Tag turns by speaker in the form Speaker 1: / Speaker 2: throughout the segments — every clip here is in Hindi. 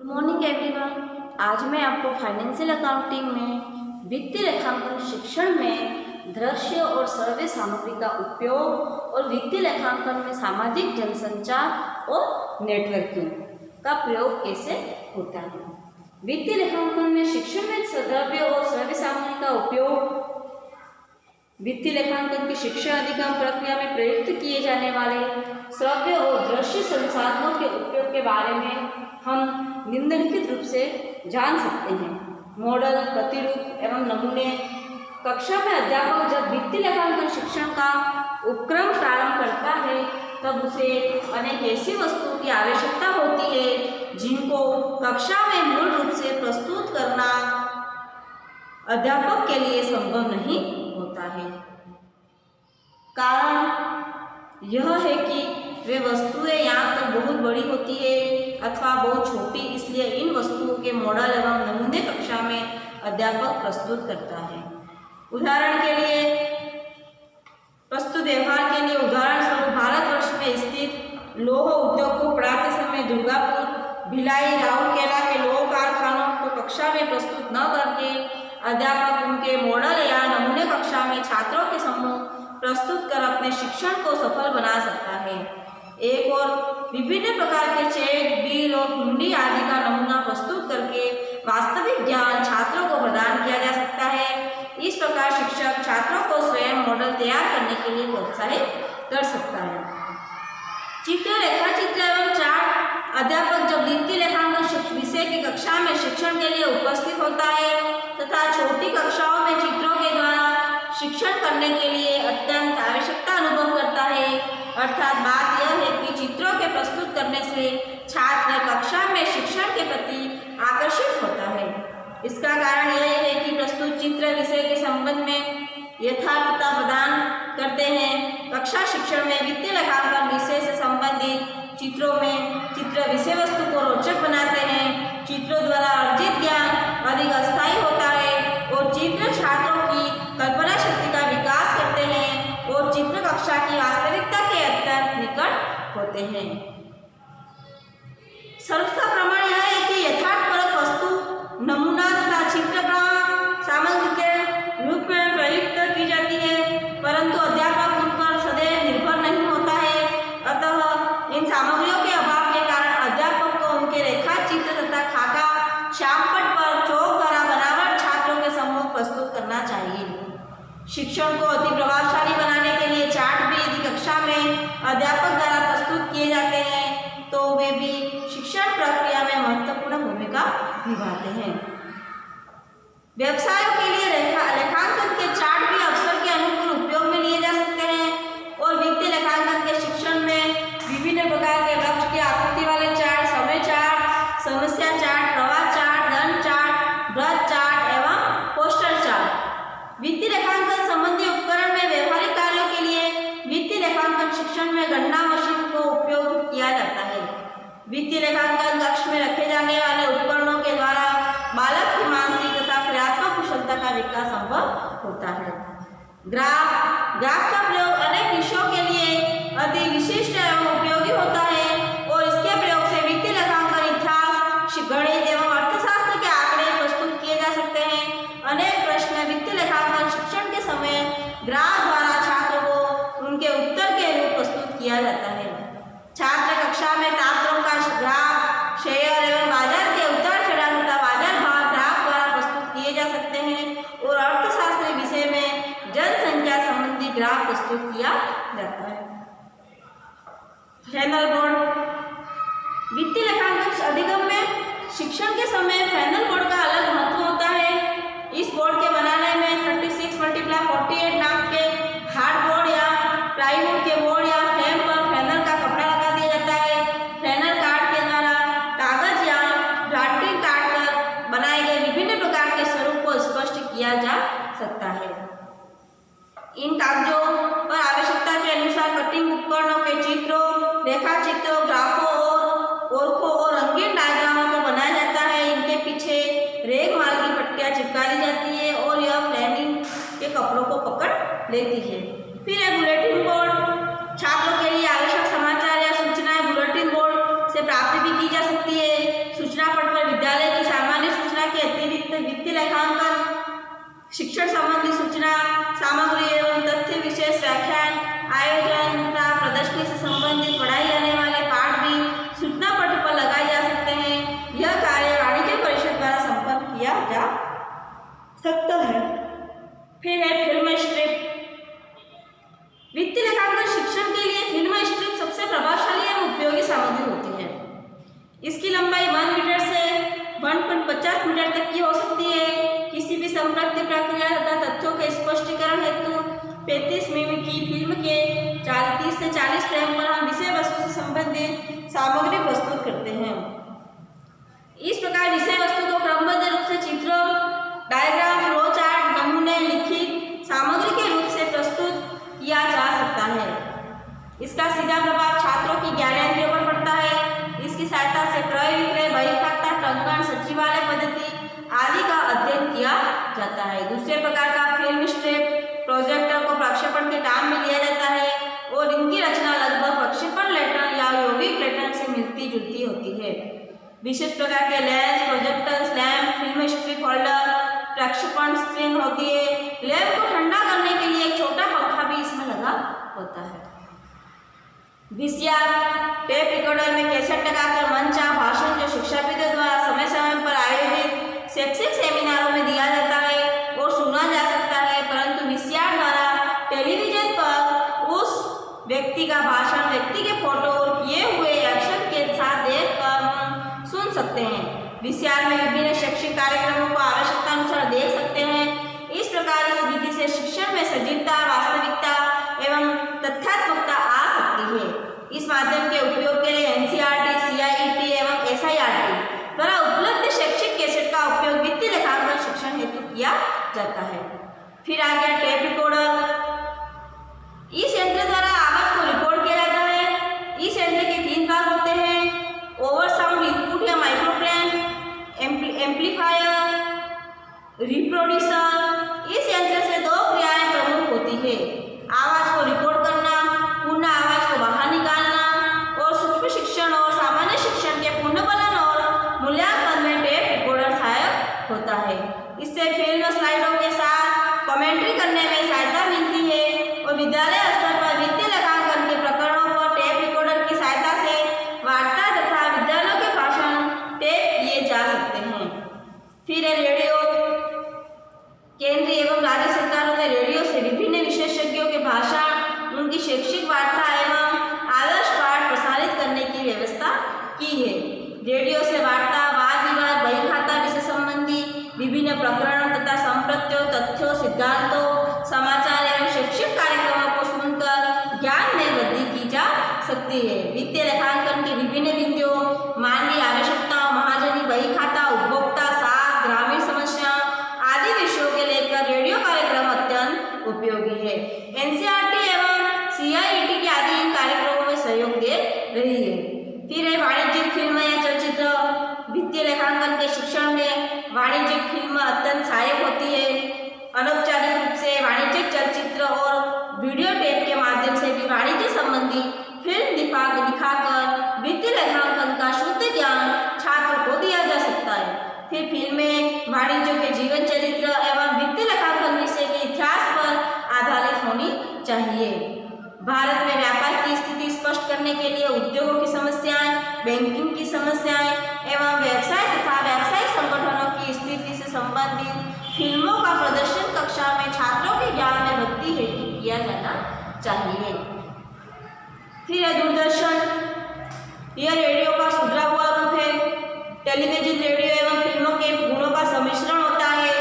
Speaker 1: Morning everyone. आज मैं आपको फाइनेंशियल अकाउंटिंग में वित्तीय लेखांकन शिक्षण में दृश्य और सर्वे सामग्री का उपयोग और वित्तीय लेखांकन में सामाजिक जनसंचार और नेटवर्किंग का प्रयोग कैसे होता है। वित्तीय लेखांकन में शिक्षण में द्रव्य और सर्वे सामग्री का उपयोग वित्तीय लेखांकन की शिक्षण अधिगम प्रक्रिया में प्रयुक्त किए जाने वाले श्रव्य और दृश्य संसाधनों के उपयोग के बारे में हम निम्नलिखित रूप से जान सकते हैं। मॉडल, प्रतिरूप एवं नमूने। कक्षा में अध्यापक जब वित्तीय लेखांकन शिक्षण का उपक्रम प्रारंभ करता है तब उसे अनेक ऐसी वस्तुओं की आवश्यकता होती है जिनको कक्षा में मूल रूप से प्रस्तुत करना अध्यापक के लिए संभव नहीं होता है। कारण यह है कि वे वस्तुएं या तो बहुत बड़ी होती है अथवा बहुत छोटी, इसलिए इन वस्तुओं के मॉडल एवं नमूने कक्षा में अध्यापक प्रस्तुत करता है। उदाहरण के लिए प्रस्तुत व्यवहार के लिए उदाहरण स्वरूप भारतवर्ष में स्थित लौह उद्योग को पढ़ाते समय दुर्गापुर, भिलाई, राउरकेला के लौह कारखानों को कक्षा में प्रस्तुत न करके अध्यापक उनके मॉडल या नमूने कक्षा में छात्रों के समूह प्रस्तुत कर अपने शिक्षण को सफल बना सकता है। एक और विभिन्न प्रकार के चेक, बिल और हुंडी आदि का नमूना प्रस्तुत करके वास्तविक ज्ञान छात्रों को प्रदान किया जा सकता है। इस प्रकार शिक्षक छात्रों को स्वयं मॉडल तैयार करने के लिए प्रोत्साहित कर सकता है। चित्र, रेखाचित्र एवं चार्ट। अध्यापक जब वित्तीय लेखांकन विषय की कक्षा में शिक्षण के लिए उपस्थित होता है तथा छोटी कक्षाओं में चित्रों के द्वारा शिक्षण करने के लिए अत्यंत आवश्यकता अनुभव करता है, अर्थात बात यह है कि चित्रों के प्रस्तुत करने से छात्र कक्षा में शिक्षण के प्रति आकर्षित होता है। इसका कारण यह है कि प्रस्तुत चित्र विषय के संबंध में यथार्थता प्रदान करते हैं। कक्षा शिक्षण में वित्तीय लेखांकन विषय से संबंधित चित्रों में चित्र विषय वस्तु को रोचक बनाते हैं। चित्रों द्वारा अर्जित ज्ञान अधिक अस्थायी होता है और चित्र छात्रों की कल्पना शक्ति का विकास करते हैं और चित्र कक्षा की वास्तविकता के अत्यंत निकट होते हैं। सर्वथा प्रमाण यह है कि यथार्थपरक वस्तु नमूना तथा चित्र सामग्री के रूप में प्रयुक्त की जाती है, परंतु अध्यापक उन पर सदैव निर्भर नहीं होता है। अतः इन सामग्रियों के अभाव के कारण अध्यापक को उनके रेखा चित्र तथा खाका श्यामपट पर चौक द्वारा बनावट छात्रों के सम्मुख प्रस्तुत करना चाहिए। शिक्षण को अति प्रभावशाली बनाने के लिए चार्ट भी यदि कक्षा में अध्यापक द्वारा प्रस्तुत किए जाते हैं तो वे भी शिक्षण प्रक्रिया में महत्वपूर्ण भूमिका निभाते हैं। व्यवसायों के लिए लेखांकन के चार्ट भी अवसर के अनुकूल उपयोग में लिए जा सकते हैं और वित्तीय लेखांकन के शिक्षण में विभिन्न प्रकार के वृक्ष की आकृति वाले चार्ट, समय चार्ट, समस्या चार्ट, प्रवाह चार्ट, धन चार्ट, व्रत चार्ट एवं पोस्टर चार्ट। वित्तीय लेखांकन संबंधी उपकरण में व्यवहारिक कार्यों के लिए वित्तीय लेखांकन शिक्षण में गणना मशीन को उपयोग किया जाता है। वित्तीय लेखांकन कक्ष में रखे जाने वाले उपकरणों के द्वारा बालक की मानसिक तथा क्रियात्मक कुशलता का विकास संभव होता है। ग्राफ का प्रयोग अनेक विषयों के लिए अति विशिष्ट एवं उपयोगी होता है और इसके प्रयोग से वित्तीय लेखांकन इतिहास, गणित एवं अर्थशास्त्र के आंकड़े प्रस्तुत किए जा सकते हैं। अनेक प्रश्न वित्तीय लेखांकन शिक्षण के समय ग्राफ द्वारा छात्रों को उनके उत्तर के रूप प्रस्तुत किया जाता है। छात्र कक्षा में छात्रों का ग्राफ, शेयर एवं बाजार के उतार चढ़ाव तथा बाजार भाव ग्राफ द्वारा प्रस्तुत किए जा सकते हैं और अर्थशास्त्र विषय में जनसंख्या संबंधी ग्राफ प्रस्तुत किया जाता है। फैनल बोर्ड। वित्तीय लेखांकन अधिगम में शिक्षण के समय फैनल बोर्ड का अलग महत्व होता है। इस बोर्ड के बनाने में 36x48 नाप के हार्ड बोर्ड या प्लाईवुड के बोर्ड या फ्रेम पर फैनल का कपड़ा लगा दिया जाता है। फैनल कार्ड के द्वारा कागज या प्लास्टिक काट कर बनाए गए विभिन्न प्रकार के स्वरूप को स्पष्ट किया जा सकता है। इन कागजों पर आवश्यकता के अनुसार कटिंग उपकरणों के चित्रों, रेखा चित्रों, ग्राफों और रंगीन डायग्रामों को बनाया जाता है। इनके पीछे रेग माल की पट्टियां चिपका दी जाती है और यह फ्रेमिंग के कपड़ों को पकड़ लेती है। फिर है बुलेटिन बोर्ड। छात्रों के लिए आवश्यक समाचार या सूचनाएं बुलेटिन बोर्ड से प्राप्त भी की जा सकती है। सूचना पट पर शिक्षण संबंधी सूचना सामग्री एवं तथ्य विशेष व्याख्यान आयोजन तथा प्रदर्शनी से संबंधित पढ़ाई जाने वाले पाठ भी सूचना पट पर लगाए जा सकते हैं। यह कार्य वाणिज्य परिषद द्वारा संपन्न किया जा सकता है। फिर है फिल्म स्ट्रिप। वित्तीय लेखांकन शिक्षण के लिए फिल्म स्ट्रिप सबसे प्रभावशाली एवं उपयोगी सामग्री होती है। इसकी लंबाई 1 मीटर से 1.50 मीटर तक की हो सकती है। किसी भी संप्रति प्रक्रिया तथा तथ्यों के स्पष्टीकरण हेतु 35 मिमी की फिल्म के 30 से 40 फ्रेम पर हम विषय वस्तु से संबंधित सामग्री प्रस्तुत करते हैं। इस प्रकार विषय वस्तु को क्रमबद्ध रूप से चित्रों, डायग्राम, फ्लो चार्ट, नमूने, लिखित सामग्री के रूप से प्रस्तुत किया जा सकता है। इसका सीधा प्रभाव छात्रों की ज्ञानेंद्रियों पर पड़ता है। इसकी सहायता से क्रय विक्रय, बही खाता, टंकन, सचिवालय पद्धति आदि का अध्ययन किया जाता है। दूसरे प्रकार का फिल्म स्ट्रिप प्रोजेक्टर को प्रक्षेपण के काम में लिया जाता है और इनकी रचना लगभग प्रक्षेपण लैटर्न या यौगिक लैटर्न से मिलती जुलती होती है। विशेष प्रकार के lens, projector, lamp, film strip holder, प्रक्षेपण स्क्रीन होती है। लैंप को ठंडा करने के लिए एक छोटा पंखा भी इसमें लगा होता है। VCR टेप रिकॉर्डर में कैसेट लगाकर मंच या भाषण जो शिक्षाविदों द्वारा समय समय पर आयोजित शैक्षिक सेमिनारों में दिया जाता है और सुना जा सकता है, परंतु VCR द्वारा टेलीविजन पर उस व्यक्ति का भाषण, व्यक्ति के फोटो और किए हुए एक्शन के साथ देखकर सुन सकते हैं। VCR में विभिन्न शैक्षिक कार्यक्रमों को आवश्यकता अनुसार देख सकते हैं। इस प्रकार इस विधि से शिक्षण में सजीवता, वास्तविकता एवं तथ्यात्मकता आ सकती है। इस माध्यम के उपयोग के लिए NCERT, CIET एवं SIRT द्वारा उपलब्ध शैक्षिक कैसेट का उपयोग वित्तीय लेखांकन शिक्षण हेतु किया जाता है। फिर आ गया टेप रिकॉर्डर। इस यंत्र द्वारा आवाज को रिकॉर्ड किया जाता है। इस यंत्र के 3 भाग होते हैं: ओवर साउंड इनपुट या माइक्रोफोन, एम्पलीफायर, रिप्रोड्यूसर। इस यंत्र से 2 क्रियाएं प्रमुख होती है: आवाज को रिकॉर्ड करना, पुनः आवाज को बाहर निकालना, और सूक्ष्म शिक्षण और सामान्य शिक्षण के पुनर्बलन और मूल्यांकन में टेप रिकॉर्डर सहायक होता है। इससे फिल्म स्लाइडों के साथ कमेंट्री करने में सहायता मिलती है और विद्यालय स्तर पर वित्तीय लेखांकन के प्रकरणों पर टेप रिकॉर्डर की सहायता से वार्ता तथा विद्यालयों के भाषण टेप किए जा सकते हैं। फिर है रेडियो। केंद्रीय एवं राज्य सरकारों ने रेडियो से विभिन्न विशेषज्ञों के भाषण, उनकी शैक्षिक वार्ता एवं आदर्श पाठ प्रसारित करने की व्यवस्था की है। रेडियो से वार्ता, वाद विवाद, बही खाता विषय संबंधी विभिन्न प्रकरणों तथा संप्रत्यों, तथ्यों, सिद्धांतों, समाचार एवं शैक्षिक कार्यक्रमों को सुनकर ज्ञान में वृद्धि की जा सकती है। वित्तीय लेखांकन के विभिन्न बिंदुओं, मानवीय आवश्यकताओं, महाजनी, बही खाता, उपभोक्ता, साख, ग्रामीण समस्या आदि विषयों के लेकर रेडियो कार्यक्रम अत्यंत उपयोगी है। NCERT एवं CIET के आदि इन कार्यक्रमों में सहयोग दे रही है। फिर है वाणिज्यिक फिल्म या चलचित्र। वित्तीय लेखांकन के शिक्षण में वाणिज्यिक फिल्म अत्यंत सहायक होती है। अनौपचारिक रूप से वाणिज्यिक चलचित्र और वीडियो टेप के माध्यम से भी वाणिज्य संबंधी फिल्म दिखाकर वित्तीय लेखांकन का शुद्ध ज्ञान छात्र को दिया जा सकता है। फिर फिल्में वाणिज्यों के जीवन चरित्र एवं वित्तीय लेखांकन विषय के इतिहास पर आधारित होनी चाहिए। भारत में व्यापार की स्थिति स्पष्ट करने के लिए उद्योगों की समस्याएं, बैंकिंग की समस्याएं एवं व्यवसाय तथा व्यावसायिक संगठनों की स्थिति से संबंधित फिल्मों का प्रदर्शन कक्षा में छात्रों के ज्ञान में वृद्धि हेतु किया जाना चाहिए। फिर है दूरदर्शन। यह रेडियो का सुधरा हुआ रूप है। टेलीविजन रेडियो एवं फिल्मों के गुणों का सम्मिश्रण होता है।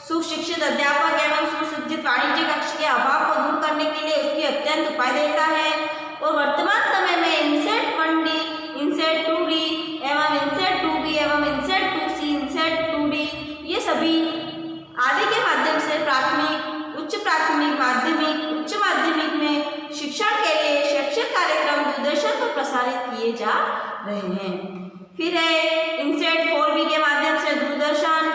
Speaker 1: सुशिक्षित अध्यापक एवं सुसज्जित वाणिज्य कक्ष के अभाव को दूर करने के लिए उसकी अत्यंत उपाय देता है और वर्तमान समय में इनसेट 1D, इनसेट 2D एवं इनसेट 2B एवं इनसेट 2C, इनसेट 2D ये सभी आदि के माध्यम से प्राथमिक, उच्च प्राथमिक, माध्यमिक, उच्च माध्यमिक में शिक्षण के लिए शैक्षिक कार्यक्रम दूरदर्शन पर प्रसारित किए जा रहे हैं। फिर है इनसेट 4B के माध्यम से दूरदर्शन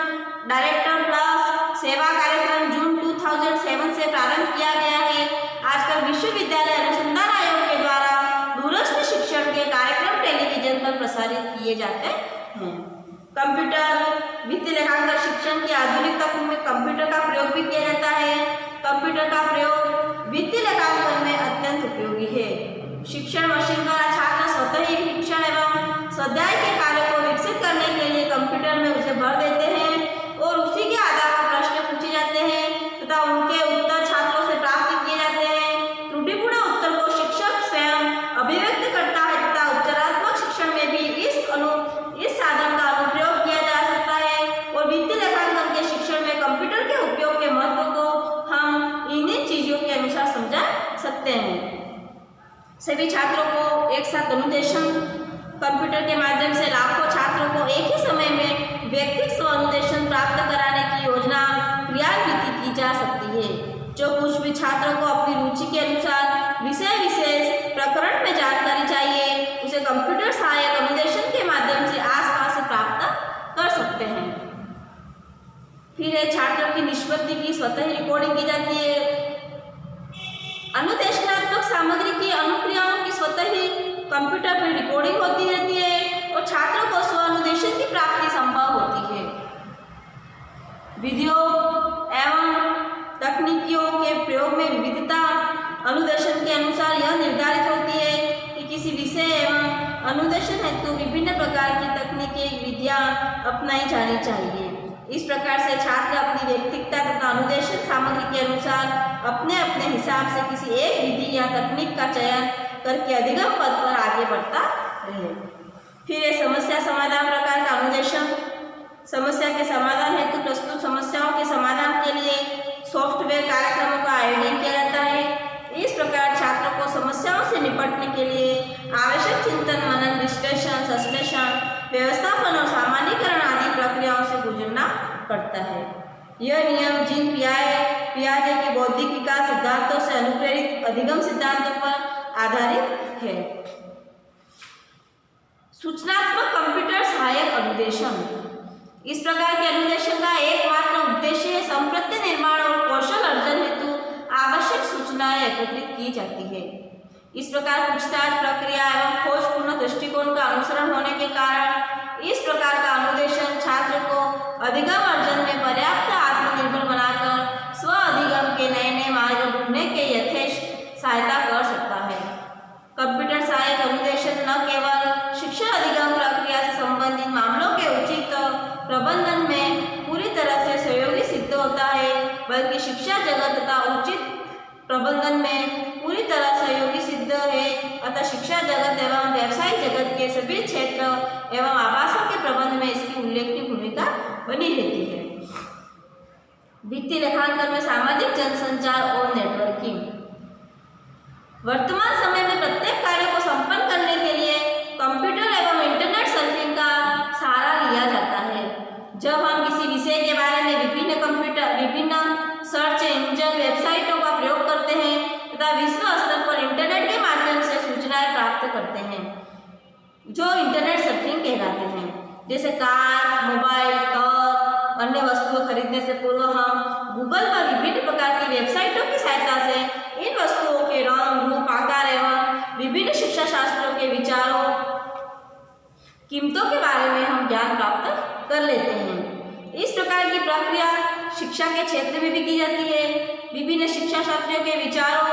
Speaker 1: डायरेक्टर प्लस सेवा कार्यक्रम जून 2007 से प्रारंभ किया गया है। आजकल विश्वविद्यालय अनुसंधान आयोग के द्वारा दूरस्थ शिक्षण के कार्यक्रम टेलीविजन पर प्रसारित किए जाते हैं। कंप्यूटर वित्तीय लेखांकन शिक्षण की आधुनिक तकनीक में कंप्यूटर का प्रयोग भी किया जाता है। कंप्यूटर का प्रयोग वित्तीय लेखांकन में अत्यंत उपयोगी है। शिक्षण मशीन द्वारा छात्र स्वतः ही शिक्षण एवं स्वाध्याय के कार्य को विकसित करने के लिए कंप्यूटर में उसे भर देते हैं और उसी के आधार पर प्रश्न पूछे जाते हैं तथा उनके उत्तर छात्रों से प्राप्त किए जाते हैं। त्रुटिपूर्ण उत्तर को शिक्षक स्वयं अभिव्यक्त करता है तथा उपचारात्मक शिक्षण में भी इस साधन का अनुप्रयोग किया जा सकता है। और वित्तीय लेखांकन के शिक्षण में कंप्यूटर के उपयोग के महत्व को हम इन्हीं चीजों के अनुसार समझा सकते हैं। सभी छात्रों को एक साथ अनुदेशन कंप्यूटर के माध्यम से लाखों छात्रों को एक ही समय में व्यक्तिगत स्व अनुदेशन प्राप्त कराने की योजना क्रियान्वित की जा सकती है। जो कुछ भी छात्रों को अपनी रुचि के अनुसार विषय विशेष प्रकरण में जानकारी चाहिए उसे कंप्यूटर सहायक अनुदेशन के माध्यम से आसपास से प्राप्त कर सकते हैं। फिर छात्रों की निष्पत्ति की स्वतः ही रिकॉर्डिंग की जाती है। अनुदेशनात्मक सामग्री की अनुक्रियाओं की स्वतः ही कंप्यूटर पर रिकॉर्डिंग होती रहती है और छात्रों को स्व अनुदेशन की प्राप्ति संभव होती है। विधियों एवं तकनीकियों के प्रयोग में विविधता अनुदेशन के अनुसार यह निर्धारित होती है कि किसी विषय एवं अनुदेशन हेतु विभिन्न प्रकार की तकनीकी विधियां अपनाई जानी चाहिए। इस प्रकार से छात्र अपनी व्यक्तिगता तथा अनुदेशन सामग्री के अनुसार अपने अपने हिसाब से किसी एक विधि या तकनीक का चयन करके अधिगम पद पर आगे बढ़ता रहे। फिर समस्या समाधान प्रकार का अनुदेशन। समस्या के समाधान हेतु प्रस्तुत समस्याओं के समाधान के लिए सॉफ्टवेयर कार्यक्रमों का आयोजन किया जाता है। इस प्रकार छात्रों को समस्याओं से निपटने के लिए आवश्यक चिंतन मनन विश्लेषण संश्लेषण व्यवस्थापन और सामान्यीकरण आदि प्रक्रियाओं से गुजरना पड़ता है। यह नियम जीन पियाजे के बौद्धिक विकास सिद्धांतों से अनुप्रेरित अधिगम सिद्धांतों पर आधारित है। सूचनात्मक कंप्यूटर सहायक अनुदेशन। इस प्रकार के अनुदेशन का एकमात्र उद्देश्य संप्रत्य निर्माण और कौशल अर्जन हेतु आवश्यक सूचनाएं एकत्रित की जाती है। इस प्रकार पूछताछ प्रक्रिया एवं खोजपूर्ण दृष्टिकोण का अनुसरण होने के कारण इस प्रकार का अनुदेशन छात्र को अधिगम अर्जन में पर्याप्त आत्मनिर्भर बनाकर स्व अधिगम के नए नए मार्ग ढूंढने के यथेष्ट सहायता कर सकता है। कंप्यूटर सहायक अनुदेशन न केवल शिक्षा अधिगम प्रक्रिया से संबंधित मामलों के उचित प्रबंधन में पूरी तरह से सहयोगी सिद्ध होता है बल्कि शिक्षा जगत तथा उचित प्रबंधन में पूरी तरह सहयोगी सिद्ध है अतः शिक्षा जगत एवं व्यवसायिक जगत के सभी क्षेत्र एवं आवासों के प्रबंध में इसकी उल्लेखनीय भूमिका बनी रहती है। वित्तीय लेखांकन में सामाजिक जनसंचार और नेटवर्किंग। वर्तमान समय में प्रत्येक कार्य को संपन्न करने के लिए कंप्यूटर एवं इंटरनेट सर्फिंग का सहारा लिया जाता है। जब हम किसी विषय के बारे में विभिन्न सर्च इंजन वेबसाइटों का प्रयोग करते हैं तथा विश्व स्तर पर इंटरनेट के माध्यम से सूचनाएं प्राप्त करते हैं जो इंटरनेट सर्फिंग कहलाते हैं। जैसे कार, मोबाइल, कार, अन्य वस्तुएं खरीदने से पूर्व हम गूगल पर विभिन्न प्रकार की वेबसाइटों की सहायता से इन वस्तुओं के रंग, रूप, आकार एवं विभिन्न शिक्षा शास्त्रों के विचारों, कीमतों के बारे में हम ज्ञान प्राप्त कर लेते हैं। इस प्रकार की प्रक्रिया शिक्षा के क्षेत्र में भी की जाती है। विभिन्न शिक्षा शास्त्रियों के विचारों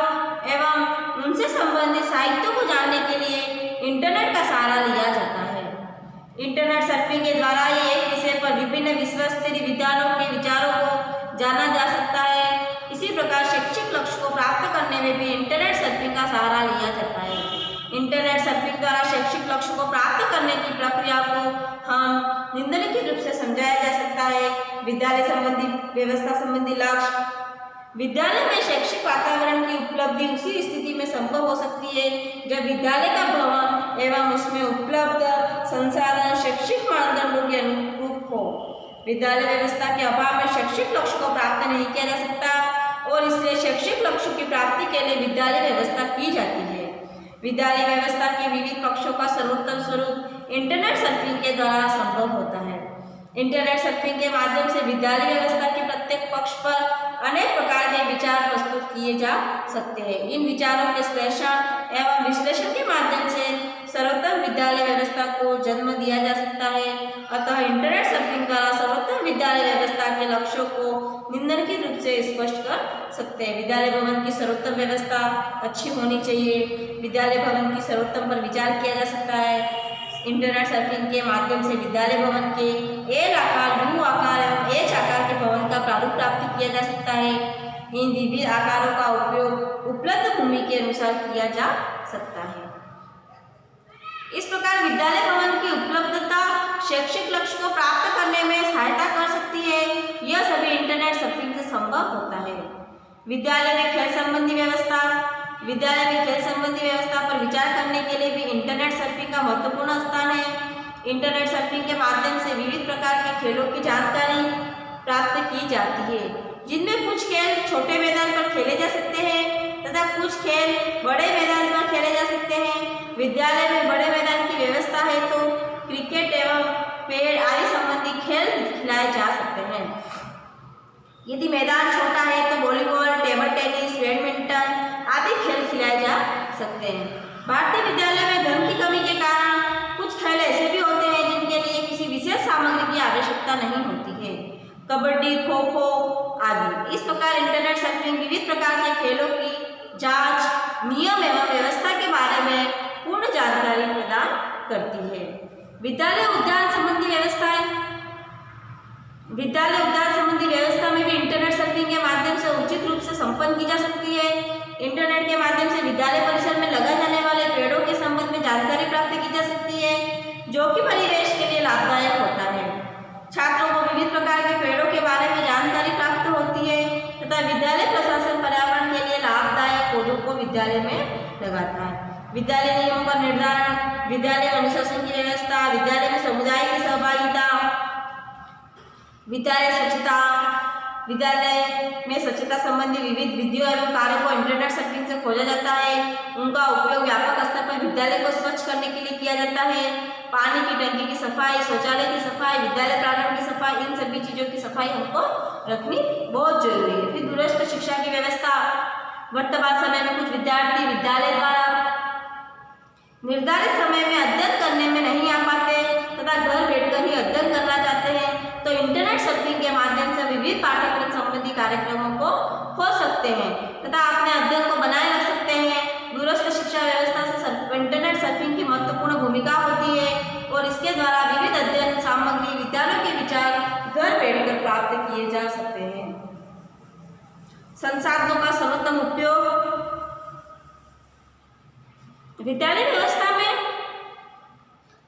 Speaker 1: एवं उनसे संबंधित साहित्यों को जानने के लिए इंटरनेट का सहारा लिया जाता है। इंटरनेट सर्फिंग के द्वारा ही एक विषय पर विभिन्न विश्वस्तरीय विद्वानों के विचारों को जाना जा सकता है। इसी प्रकार शैक्षिक लक्ष्य को प्राप्त करने में भी इंटरनेट सर्फिंग का सहारा लिया जाता है। इंटरनेट सर्फिंग द्वारा शैक्षिक लक्ष्य को प्राप्त करने की प्रक्रिया को हम निम्नलिखित रूप से समझाया जा सकता है। विद्यालय संबंधी व्यवस्था संबंधी लक्ष्य। विद्यालय में शैक्षिक वातावरण की उपलब्धि उसी स्थिति में संभव हो सकती है जब विद्यालय का भवन एवं उसमें उपलब्ध संसाधन शैक्षिक मानदंडों के अनुरूप हो। विद्यालय व्यवस्था के अभाव में शैक्षिक लक्ष्य को प्राप्त नहीं किया जा सकता और इसलिए शैक्षिक लक्ष्य की प्राप्ति के लिए विद्यालय व्यवस्था की जाती है। विद्यालय व्यवस्था के विविध पक्षों का सर्वोत्तम स्वरूप इंटरनेट सर्फिंग के द्वारा संभव होता है। इंटरनेट सर्फिंग के माध्यम से विद्यालय व्यवस्था के प्रत्येक पक्ष पर अनेक प्रकार के विचार प्रस्तुत किए जा सकते हैं। इन विचारों के श्लेषण एवं विश्लेषण के माध्यम से सर्वोत्तम विद्यालय व्यवस्था को जन्म दिया जा सकता है। अतः इंटरनेट सर्फिंग द्वारा सर्वोत्तम विद्यालय व्यवस्था के लक्ष्यों को निम्नलिखित रूप से स्पष्ट कर सकते हैं। विद्यालय भवन की सर्वोत्तम व्यवस्था अच्छी होनी चाहिए। विद्यालय भवन की सर्वोत्तम पर विचार किया जा सकता है। इंटरनेट सर्फिंग के माध्यम से विद्यालय भवन के एल आकार, यू आकार एवं एच आकार के भवन का प्रारूप प्राप्त किया जा सकता है। इन विविध आकारों का उपयोग उपलब्ध भूमि के अनुसार किया जा सकता है। इस प्रकार विद्यालय भवन की उपलब्धता शैक्षिक लक्ष्य को प्राप्त करने में सहायता कर सकती है। यह सभी इंटरनेट सर्फिंग से संभव होता है। विद्यालय में खेल संबंधी व्यवस्था। विद्यालय में खेल संबंधी व्यवस्था पर विचार करने के लिए भी इंटरनेट सर्फिंग का महत्वपूर्ण स्थान है। इंटरनेट सर्फिंग के माध्यम से विविध प्रकार के खेलों की जानकारी प्राप्त की जाती है, जिनमें कुछ खेल छोटे मैदान पर खेले जा सकते हैं तथा कुछ खेल बड़े मैदान पर खेले जा सकते हैं। विद्यालय में बड़े मैदान की व्यवस्था है तो क्रिकेट एवं पेड़ आदि संबंधी खेल खिलाए जा सकते हैं। यदि मैदान छोटा है तो वॉलीबॉल, टेबल टेनिस, बैडमिंटन आदि खेल खिलाए जा सकते हैं। भारतीय विद्यालय में धन की कमी के कारण कुछ खेल ऐसे भी होते हैं जिनके लिए किसी विशेष सामग्री की आवश्यकता नहीं होती है, कबड्डी, खो खो आदि। इस प्रकार इंटरनेट सर्फिंग विविध प्रकार के खेलों की जांच, नियम एवं व्यवस्था के बारे में पूर्ण जानकारी प्रदान करती है। विद्यालय उद्यान संबंधी व्यवस्थाएं। विद्यालय उद्यान संबंधी व्यवस्था में भी इंटरनेट सर्फिंग के माध्यम से उचित रूप से संपन्न की जा सकती है। इंटरनेट के माध्यम से विद्यालय परिसर में लगाए जाने वाले पेड़ों के संबंध में जानकारी प्राप्त की जा सकती है, जो कि परिवेश के लिए लाभदायक होता है। छात्रों को विविध प्रकार के पेड़ों के बारे में जानकारी प्राप्त होती है तथा विद्यालय प्रशासन पर्यावरण के लिए लाभदायक पौधों को विद्यालय में लगाता है। विद्यालय नियमों का निर्धारण, विद्यालय में अनुशासन की व्यवस्था, विद्यालय में समुदाय की सहभागिता, विद्यालय स्वच्छता। विद्यालय में स्वच्छता संबंधी विविध विधियों एवं कार्यों को इंटरनेट सर्फिंग से खोजा जाता है। उनका उपयोग व्यापक स्तर पर विद्यालय को स्वच्छ करने के लिए किया जाता है। पानी की टंकी की सफाई, शौचालय की सफाई, विद्यालय प्रांगण की सफाई, इन सभी चीज़ों की सफाई हमको रखनी बहुत जरूरी है। फिर दूरस्थ शिक्षा की व्यवस्था। वर्तमान समय में कुछ विद्यार्थी विद्यालय द्वारा निर्धारित समय में अध्ययन करने में नहीं आ पाते तथा घर बैठकर ही अध्ययन करना चाहते हैं, तो इंटरनेट सर्फिंग के माध्यम से विविध पाठ्यक्रम संबंधी कार्यक्रमों को खोज सकते हैं तथा अपने अध्ययन को बनाए रख सकते हैं। दूरस्थ शिक्षा व्यवस्था से इंटरनेट सर्फिंग की महत्वपूर्ण भूमिका होती है और इसके द्वारा विविध अध्ययन सामग्री, विद्यालयों के विचार घर बैठकर प्राप्त किए जा सकते हैं। संसाधनों का सर्वोत्तम उपयोग। विद्यालय व्यवस्था में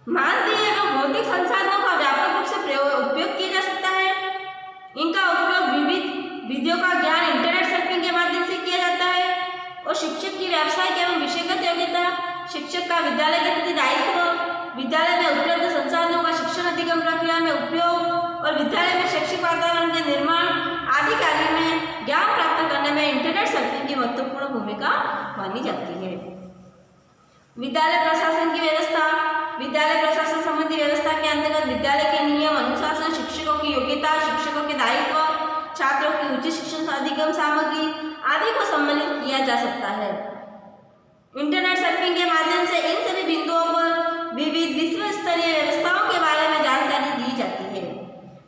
Speaker 1: मानवीय एवं भौतिक संसाधनों का व्यापक रूप से उपयोग किया जा सकता है। इनका उपयोग विविध विधियों का ज्ञान इंटरनेट सर्फिंग के माध्यम से किया जाता है और शिक्षक की व्यावसायिक एवं विषयगत योग्यता, शिक्षक का विद्यालय के प्रति दायित्व, विद्यालय में उपलब्ध संसाधनों का शिक्षण अधिगम प्रक्रिया में उपयोग और विद्यालय में शैक्षिक वातावरण के निर्माण आदि कार्य में ज्ञान प्राप्त करने में इंटरनेट सर्फिंग की महत्वपूर्ण भूमिका मानी जाती है। विद्यालय प्रशासन की व्यवस्था। विद्यालय प्रशासन संबंधी व्यवस्था के अंतर्गत विद्यालय के नियम, अनुशासन, शिक्षकों की योग्यता, शिक्षकों के दायित्व, छात्रों की उच्च शिक्षण अधिगम सामग्री आदि को सम्मिलित किया जा सकता है। इंटरनेट सर्फिंग के माध्यम से इन सभी बिंदुओं पर विविध विश्व स्तरीय व्यवस्थाओं के बारे में जानकारी दी जाती है।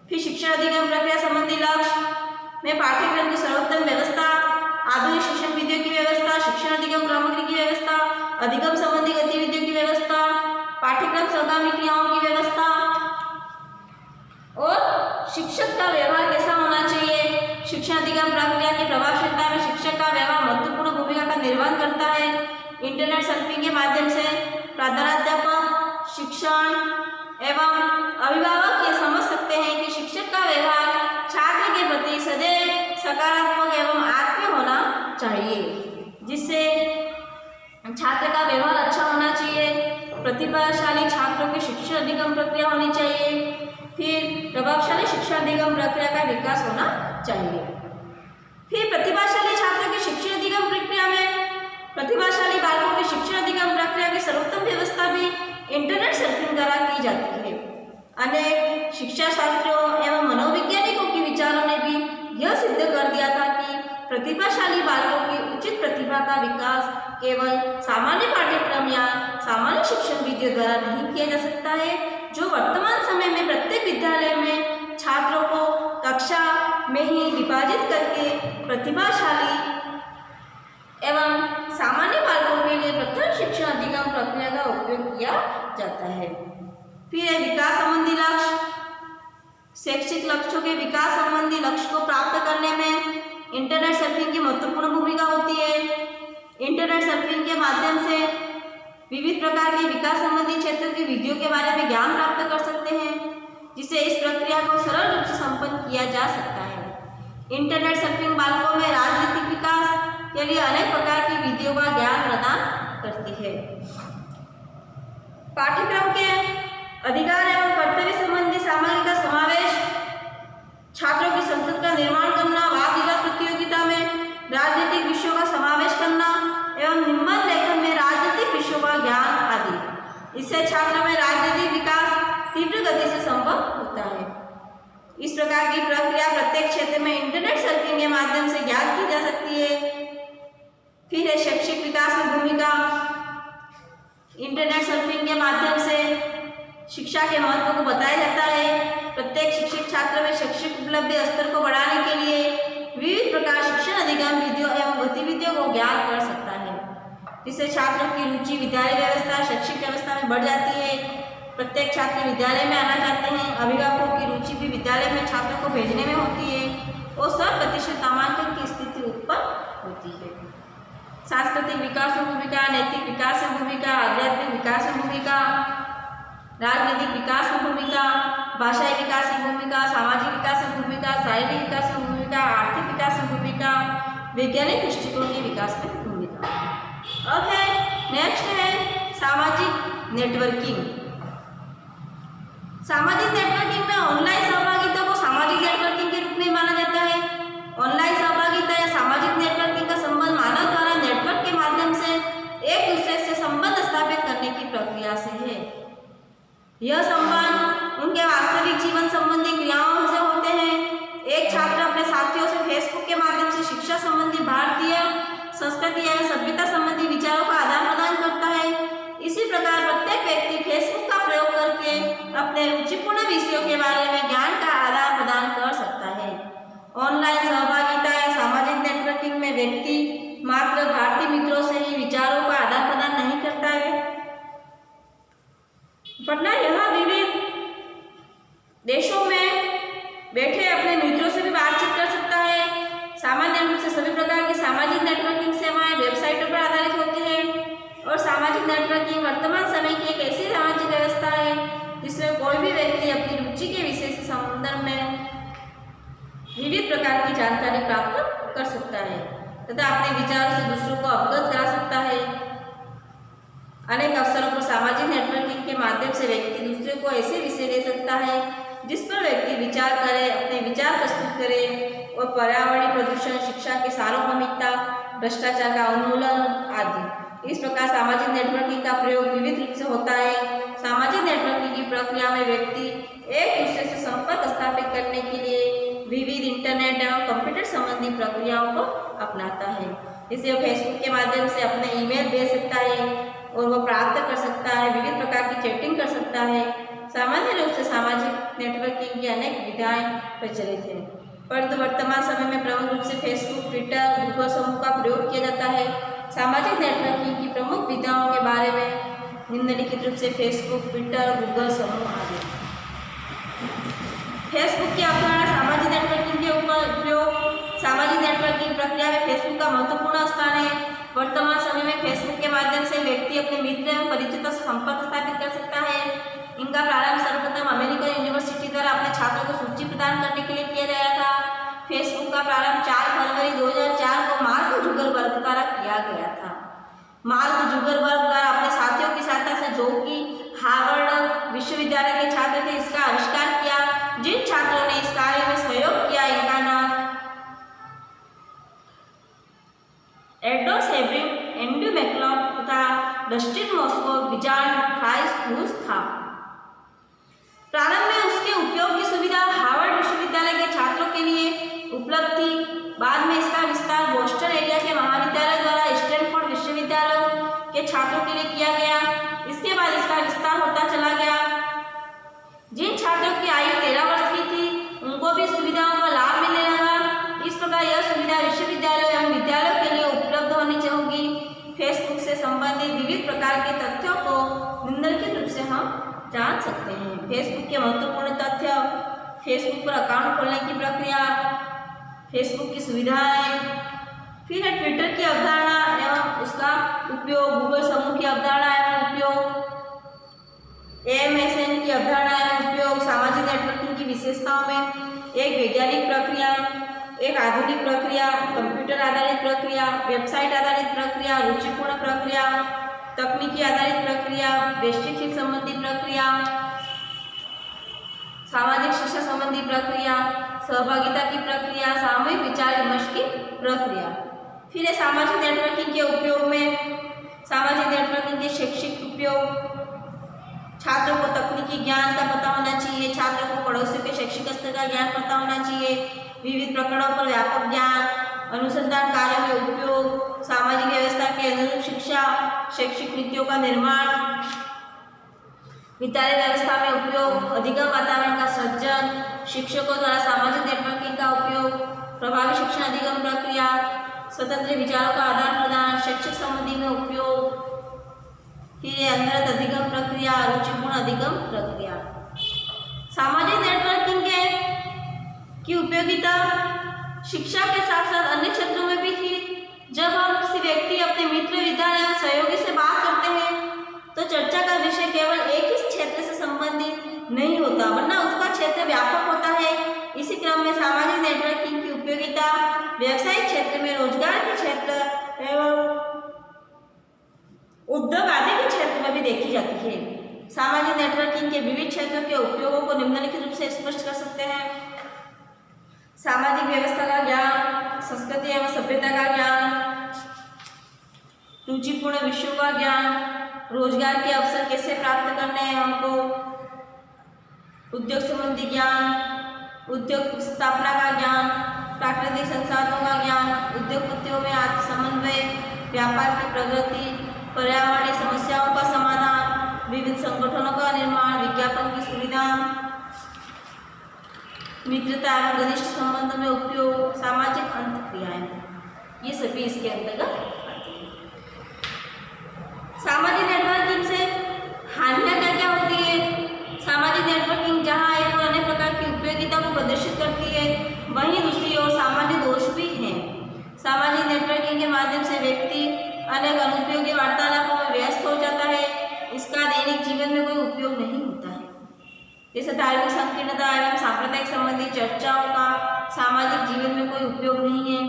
Speaker 1: फिर शिक्षण अधिगम प्रक्रिया संबंधी लक्ष्य में पाठ्यक्रम की सर्वोत्तम व्यवस्था, आधुनिक शिक्षण विधियों की व्यवस्था, शिक्षण अधिगम सामग्री की व्यवस्था, अधिगम संबंधी गतिविधियों की व्यवस्था, पाठ्यक्रम सहगामी क्रियाओं की व्यवस्था और शिक्षक का व्यवहार कैसा होना चाहिए। शिक्षण अधिगम प्रक्रिया की प्रभावशीलता में शिक्षक का व्यवहार महत्वपूर्ण भूमिका का निर्वहन करता है। इंटरनेट सर्फिंग के माध्यम से प्राध्यापक, शिक्षण एवं अभिभावक ये समझ सकते हैं कि शिक्षक का व्यवहार छात्र के प्रति सदैव सकारात्मक एवं आत्मीय होना चाहिए, जिससे छात्र का व्यवहार अच्छा होना चाहिए। प्रतिभाशाली छात्रों की शिक्षण अधिगम प्रक्रिया होनी चाहिए। फिर प्रभावशाली शिक्षण अधिगम प्रक्रिया का विकास होना चाहिए। फिर प्रतिभाशाली छात्रों की शिक्षण अधिगम प्रक्रिया में प्रतिभाशाली बालकों की शिक्षण अधिगम प्रक्रिया की सर्वोत्तम व्यवस्था भी इंटरनेट सर्फिंग द्वारा की जाती है। अनेक शिक्षा शास्त्रियों एवं मनोवैज्ञानिकों के विचारों ने भी यह सिद्ध कर दिया था कि प्रतिभाशाली बालकों की उचित प्रतिभा का विकास केवल सामान्य पाठ्यक्रम या सामान्य शिक्षण विधियों द्वारा नहीं किया जा सकता है, जो वर्तमान समय में प्रत्येक विद्यालय में छात्रों को कक्षा में ही विभाजित करके प्रतिभाशाली एवं सामान्य बालकों के लिए प्रथम शिक्षण अधिगम प्रक्रिया का उपयोग किया जाता है। फिर है विकास संबंधी लक्ष्य। शैक्षिक लक्ष्यों के विकास संबंधी लक्ष्य को प्राप्त करने में इंटरनेट सर्फिंग की महत्वपूर्ण भूमिका होती है। इंटरनेट सर्फिंग के माध्यम से विविध प्रकार के विकास संबंधी क्षेत्र की विधियों के बारे में ज्ञान प्राप्त कर सकते हैं, जिससे इस प्रक्रिया को सरल रूप से संपन्न किया जा सकता है। इंटरनेट सर्फिंग बालकों में राजनीतिक विकास के लिए अनेक प्रकार की विधियों का ज्ञान प्रदान करती है। पाठ्यक्रम के अधिकार एवं कर्तव्य संबंधी सामग्री का समावेश, छात्रों की संसद का निर्माण करना, वाद विवाद प्रतियोगिता में राजनीतिक विषयों का समावेश करना एवं निबंध लेखन में राजनीतिक विषयों का ज्ञान आदि। इससे छात्रों में राजनीतिक विकास तीव्र गति से संभव होता है। इस प्रकार की प्रक्रिया प्रत्येक क्षेत्र में इंटरनेट सर्फिंग के माध्यम से ज्ञात की जा सकती है। फिर है शैक्षिक विकास में भूमिका। इंटरनेट सर्फिंग के माध्यम से शिक्षा के महत्व को बताया जाता है। प्रत्येक शिक्षक छात्र में शैक्षिक उपलब्धि स्तर को बढ़ाने के लिए विविध प्रकार शिक्षण अधिगम विधियों एवं गतिविधियों को ज्ञात कर सकता है, जिससे छात्रों की रुचि विद्यालय व्यवस्था, शैक्षिक व्यवस्था में बढ़ जाती है। प्रत्येक छात्र विद्यालय में आना चाहते हैं। अभिभावकों की रुचि भी विद्यालय में छात्रों को भेजने में होती है और 100% नामांकन की स्थिति उत्पन्न होती है। सांस्कृतिक विकास में भूमिका, नैतिक विकास में भूमिका, आध्यात्मिक विकास में भूमिका, राजनीतिक विकास में भूमिका, भाषाई विकास में भूमिका, सामाजिक विकास में भूमिका, शारीरिक विकास में भूमिका, आर्थिक विकास में भूमिका, वैज्ञानिक दृष्टिकोण के विकास में भूमिका। अब है नेक्स्ट है सामाजिक नेटवर्किंग। सामाजिक नेटवर्किंग में ऑनलाइन सहभागिता को सामाजिक नेटवर्किंग के रूप में माना जाता है। ऑनलाइन सहभागिता या सामाजिक नेटवर्किंग का संबंध मानव द्वारा नेटवर्क के माध्यम से एक दूसरे से संबंध स्थापित करने की प्रक्रिया से है। यह संबंध उनके वास्तविक जीवन संबंधी क्रियाओं से होते हैं। एक छात्र अपने साथियों से फेसबुक के माध्यम से शिक्षा संबंधी भारतीय संस्कृति या सभ्यता संबंधी विचारों का आदान प्रदान करता है। इसी प्रकार प्रत्येक व्यक्ति फेसबुक का प्रयोग करके अपने रुचिपूर्ण विषयों के बारे में ज्ञान का आदान प्रदान कर सकता है। ऑनलाइन सहभागिता या सामाजिक नेटवर्किंग में व्यक्ति मात्र भारतीय मित्रों से ही विचारों का आदान प्रदान नहीं करता है, वरना यह विविध देशों में बैठे अपने मित्रों से भी बातचीत कर सकता है। सामान्य रूप से सभी प्रकार की सामाजिक नेटवर्किंग सेवाएं वेबसाइटों पर आधारित होती हैं और सामाजिक नेटवर्किंग वर्तमान समय की एक ऐसी सामाजिक व्यवस्था है जिसमें कोई भी व्यक्ति अपनी रुचि के विषय से संदर्भ में विविध प्रकार की जानकारी प्राप्त कर सकता है तथा अपने विचारों से दूसरों को अवगत करा सकता है। अनेक अवसरों पर सामाजिक नेटवर्किंग के माध्यम से व्यक्ति दूसरे को ऐसे विषय दे सकता है जिस पर व्यक्ति विचार करे, अपने विचार प्रस्तुत करे और पर्यावरणीय प्रदूषण, शिक्षा की सार्वभौमिकता, भ्रष्टाचार का उन्मूलन आदि। इस प्रकार सामाजिक नेटवर्किंग का प्रयोग विविध रूप से होता है। सामाजिक नेटवर्किंग की प्रक्रिया में व्यक्ति एक दूसरे से संपर्क स्थापित करने के लिए विविध इंटरनेट एवं कंप्यूटर संबंधी प्रक्रियाओं को अपनाता है। इसे वो फेसबुक के माध्यम से अपने ईमेल भेज सकता है और वह प्राप्त कर सकता है, विविध प्रकार की चैटिंग कर सकता है। सामान्य रूप से सामाजिक नेटवर्किंग की अनेक विधाएं प्रचलित हैं, परंतु वर्तमान समय में प्रमुख रूप से फेसबुक, ट्विटर, गूगल समूह का प्रयोग किया जाता है। सामाजिक नेटवर्किंग की प्रमुख विधाओं के बारे में निम्नलिखित रूप से फेसबुक, ट्विटर, गूगल समूह आदि। फेसबुक की अवधारणा सामाजिक नेटवर्किंग के उपयोग। सामाजिक नेटवर्किंग प्रक्रिया में फेसबुक का महत्वपूर्ण स्थान है। वर्तमान समय में फेसबुक के माध्यम से व्यक्ति अपने मित्र एवं परिचितों से संपर्क स्थापित कर सकता है। इनका प्रारंभ सर्वप्रथम अमेरिकन यूनिवर्सिटी द्वारा अपने छात्रों को सूची प्रदान करने के लिए किया गया था। फेसबुक का प्रारंभ 4 फरवरी 2004 को मार्क जुगरबर्ग द्वारा किया गया था। मार्क जुगरबर्ग द्वारा अपने साथियों की सहायता से, जो कि हार्वर्ड विश्वविद्यालय के छात्र थे, इसका आविष्कार किया। जिन छात्रों ने इस कार्य में सहयोग किया, इनका नाम एडो सेब्रिन, एंड्रू मैकलॉग तथा डस्टिन मॉस्को विजार्ड फ्राइस था। प्रारंभ में उसके उपयोग की सुविधा हार्वर्ड विश्वविद्यालय के छात्रों के लिए उपलब्ध थी। बाद में इसका विस्तार बोस्टन एरिया के महाविद्यालय द्वारा स्टैनफोर्ड विश्वविद्यालय जान सकते हैं। फेसबुक के महत्वपूर्ण तथ्य, फेसबुक पर अकाउंट खोलने की प्रक्रिया, फेसबुक की सुविधाएं, फिर है ट्विटर की अवधारणा एवं उसका उपयोग, गूगल समूह की अवधारणा एवं उपयोग, AMSN की अवधारणा एवं उपयोग, सामाजिक नेटवर्किंग की विशेषताओं में एक वैज्ञानिक प्रक्रिया, एक आधुनिक प्रक्रिया, कंप्यूटर आधारित प्रक्रिया, वेबसाइट आधारित प्रक्रिया, रुचिपूर्ण प्रक्रिया, तकनीकी आधारित प्रक्रिया, वैश्विक हित संबंधी प्रक्रिया, सामाजिक शिक्षा संबंधी प्रक्रिया, सहभागिता की प्रक्रिया, सामूहिक विचार विमर्श की प्रक्रिया। फिर है सामाजिक नेटवर्किंग के उपयोग में, सामाजिक नेटवर्किंग के शैक्षिक उपयोग, छात्रों को तकनीकी ज्ञान का पता होना चाहिए, छात्रों को पड़ोसियों के शैक्षिक स्तर का ज्ञान पता होना चाहिए, विविध प्रकरणों पर व्यापक ज्ञान, अनुसंधान कार्यों में उपयोग, सामाजिक व्यवस्था के अनुरूप शिक्षा, शैक्षिक नीतियों का निर्माण, विद्यालय व्यवस्था में उपयोग, अधिगम वातावरण का सृजन, शिक्षकों द्वारा सामाजिक नेटवर्किंग का उपयोग, प्रभावी शिक्षण अधिगम प्रक्रिया, स्वतंत्र विचारों का आदान प्रदान, शैक्षिक संबंधी में उपयोग, फिर अंतर्गत अधिगम प्रक्रिया, रुचिपूर्ण अधिगम प्रक्रिया। सामाजिक नेटवर्किंग की उपयोगिता शिक्षा के साथ साथ अन्य क्षेत्रों में भी थी। जब हम किसी व्यक्ति, अपने मित्र, विद्यालय या सहयोगी से बात करते हैं तो चर्चा का विषय केवल एक ही क्षेत्र से संबंधित नहीं होता, वरना उसका क्षेत्र व्यापक होता है। इसी क्रम में सामाजिक नेटवर्किंग की उपयोगिता व्यवसायिक क्षेत्र में, रोजगार के क्षेत्र एवं उद्योग आदि के क्षेत्र में भी देखी जाती है। सामाजिक नेटवर्किंग के विविध क्षेत्रों के उपयोगों को निम्नलिखित रूप से स्पष्ट कर सकते हैं। सामाजिक व्यवस्था का ज्ञान, संस्कृति एवं सभ्यता का ज्ञान, रुचिपूर्ण विषयों का ज्ञान, रोजगार के अवसर कैसे प्राप्त करने हैं हमको, उद्योग संबंधी ज्ञान, उद्योग स्थापना का ज्ञान, प्राकृतिक संसाधनों का ज्ञान, उद्योगपतियों में आत्मसमन्वय, व्यापार की प्रगति, पर्यावरणीय समस्याओं का समाधान, विविध संगठनों का निर्माण, विज्ञापन की सुविधा, मित्रता एवं घनिष्ठ संबंध में उपयोग, सामाजिक अंतःक्रियाएं, ये सभी इसके अंतर्गत आती हैं। सामाजिक नेटवर्किंग से हानियां क्या क्या होती है? सामाजिक नेटवर्किंग जहां एक और अन्य प्रकार की उपयोगिता को प्रदर्शित करती है, वहीं दूसरी ओर सामान्य दोष भी हैं। सामाजिक नेटवर्किंग के माध्यम से व्यक्ति अनेक अनुपयोगी वार्तालापों में व्यस्त हो जाता है, इसका दैनिक जीवन में कोई उपयोग नहीं होता है। जैसे धार्मिक संकीर्णता एवं सांप्रदायिक संबंधी चर्चाओं का सामाजिक जीवन में कोई उपयोग नहीं है।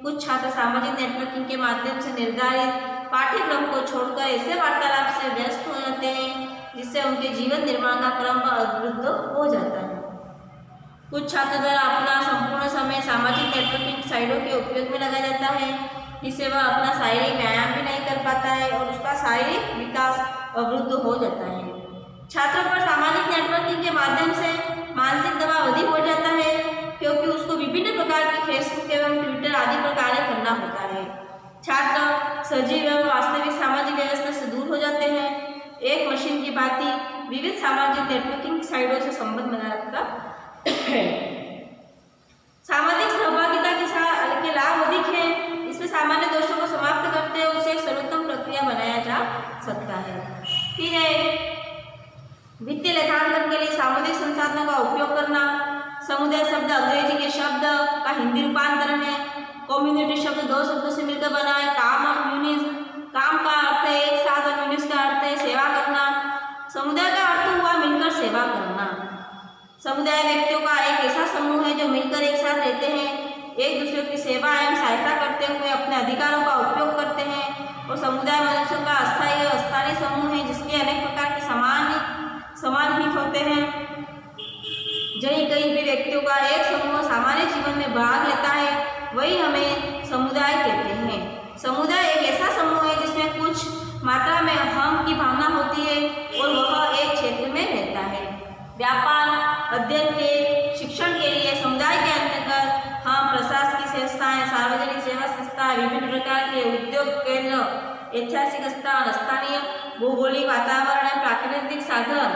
Speaker 1: कुछ छात्र सामाजिक नेटवर्किंग के माध्यम से निर्धारित पाठ्यक्रम को छोड़कर ऐसे वार्तालाप से व्यस्त हो जाते हैं जिससे उनके जीवन निर्माण का क्रम अवरुद्ध हो जाता है। कुछ छात्रों द्वारा अपना संपूर्ण समय सामाजिक नेटवर्किंग साइटों के उपयोग में लगाया जाता है, जिससे वह अपना शारीरिक व्यायाम भी नहीं कर पाता है और उसका शारीरिक विकास अवरुद्ध हो जाता है। छात्रों पर सामाजिक नेटवर्किंग के माध्यम से मानसिक दबाव अधिक हो जाता है, क्योंकि उसको विभिन्न प्रकार की फेसबुक एवं ट्विटर आदि पर कार्य करना होता है। छात्र सजीव एवं वास्तविक सामाजिक व्यवस्था से दूर हो जाते हैं, एक मशीन की भांति विविध सामाजिक नेटवर्किंग साइटों से संबंध बना रखता है। सामाजिक सहभागिता के लाभ अधिक है, इसमें सामान्य दोषों को समाप्त करते हुए उसे एक सर्वोत्तम प्रक्रिया बनाया जा सकता है। फिर है वित्तीय लेखांकन के लिए सामुदायिक संसाधनों का उपयोग करना। समुदाय शब्द अंग्रेजी के शब्द का हिंदी रूपांतरण है। कम्युनिटी शब्द दो शब्दों से मिलकर बना है। काम और यूनिस, काम का अर्थ है एक साथ और यूनिस का अर्थ है सेवा करना। समुदाय का अर्थ हुआ मिलकर सेवा करना। समुदाय व्यक्तियों का एक ऐसा समूह है जो मिलकर एक साथ रहते हैं, एक दूसरे की सेवा एवं सहायता करते हुए अपने अधिकारों का उपयोग करते हैं। और समुदाय मनुष्यों का अस्थायी और स्थायी समूह है जिसके अनेक प्रकार के समान हित होते हैं। जहीं कहीं भी व्यक्तियों का एक समूह सामान्य जीवन में भाग लेता है, वही हमें समुदाय कहते हैं। समुदाय एक ऐसा समूह है जिसमें कुछ मात्रा में हम की भावना होती है और वह एक क्षेत्र में रहता है। व्यापार, अध्ययन के शिक्षण के लिए समुदाय के अंतर्गत हम प्रशासनिक संस्थाएं, सार्वजनिक सेवा संस्थाएं, विभिन्न प्रकार के उद्योग केंद्र, ऐतिहासिक स्थान, स्थानीय भौगोलिक वातावरण, प्राकृतिक साधन,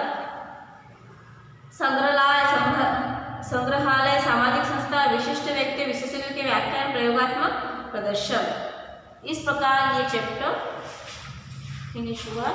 Speaker 1: संग्रहालय, सामाजिक संस्था, विशिष्ट व्यक्ति विशेषज्ञों के व्याख्यान, प्रयोगात्मक प्रदर्शन, इस प्रकार ये चैप्टर फिनिश हुआ।